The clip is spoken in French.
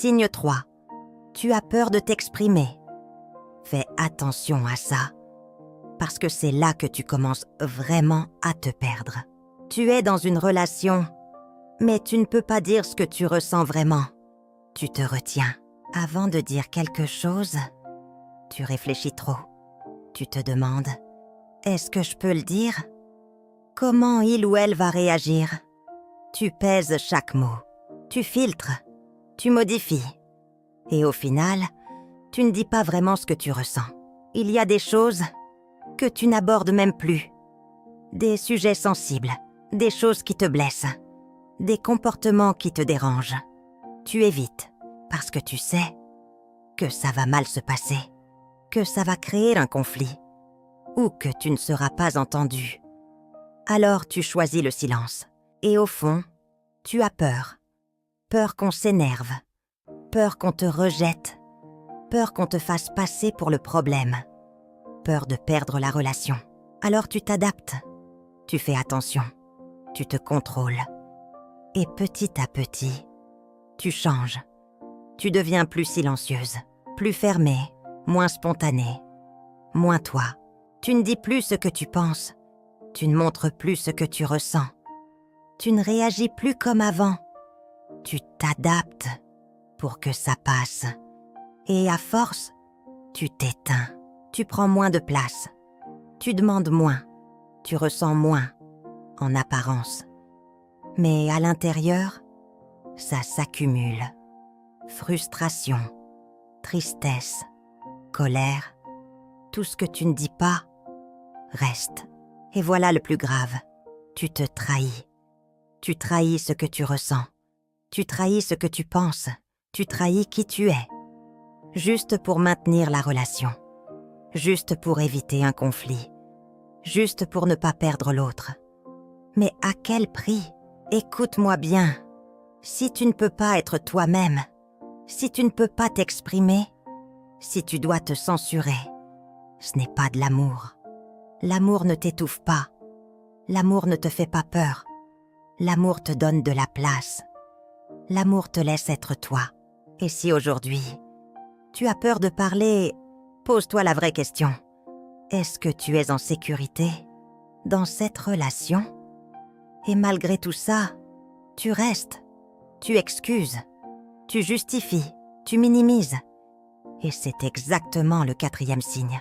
Signe 3. Tu as peur de t'exprimer. Fais attention à ça, parce que c'est là que tu commences vraiment à te perdre. Tu es dans une relation, mais tu ne peux pas dire ce que tu ressens vraiment. Tu te retiens. Avant de dire quelque chose, tu réfléchis trop. Tu te demandes, est-ce que je peux le dire? Comment il ou elle va réagir? Tu pèses chaque mot. Tu filtres. Tu modifies. Et au final, tu ne dis pas vraiment ce que tu ressens. Il y a des choses que tu n'abordes même plus. Des sujets sensibles, des choses qui te blessent, des comportements qui te dérangent. Tu évites parce que tu sais que ça va mal se passer, que ça va créer un conflit ou que tu ne seras pas entendu. Alors tu choisis le silence. Et au fond, tu as peur. Peur qu'on s'énerve, peur qu'on te rejette, peur qu'on te fasse passer pour le problème, peur de perdre la relation. Alors tu t'adaptes, tu fais attention, tu te contrôles. Et petit à petit, tu changes. Tu deviens plus silencieuse, plus fermée, moins spontanée, moins toi. Tu ne dis plus ce que tu penses, tu ne montres plus ce que tu ressens. Tu ne réagis plus comme avant. Tu t'adaptes pour que ça passe. Et à force, tu t'éteins. Tu prends moins de place. Tu demandes moins. Tu ressens moins, en apparence. Mais à l'intérieur, ça s'accumule. Frustration, tristesse, colère. Tout ce que tu ne dis pas reste. Et voilà le plus grave. Tu te trahis. Tu trahis ce que tu ressens. Tu trahis ce que tu penses. Tu trahis qui tu es. Juste pour maintenir la relation. Juste pour éviter un conflit. Juste pour ne pas perdre l'autre. Mais à quel prix? Écoute-moi bien. Si tu ne peux pas être toi-même, si tu ne peux pas t'exprimer, si tu dois te censurer, ce n'est pas de l'amour. L'amour ne t'étouffe pas. L'amour ne te fait pas peur. L'amour te donne de la place. L'amour te laisse être toi. Et si aujourd'hui, tu as peur de parler, pose-toi la vraie question. Est-ce que tu es en sécurité dans cette relation? Et malgré tout ça, tu restes, tu excuses, tu justifies, tu minimises. Et c'est exactement le 4e signe.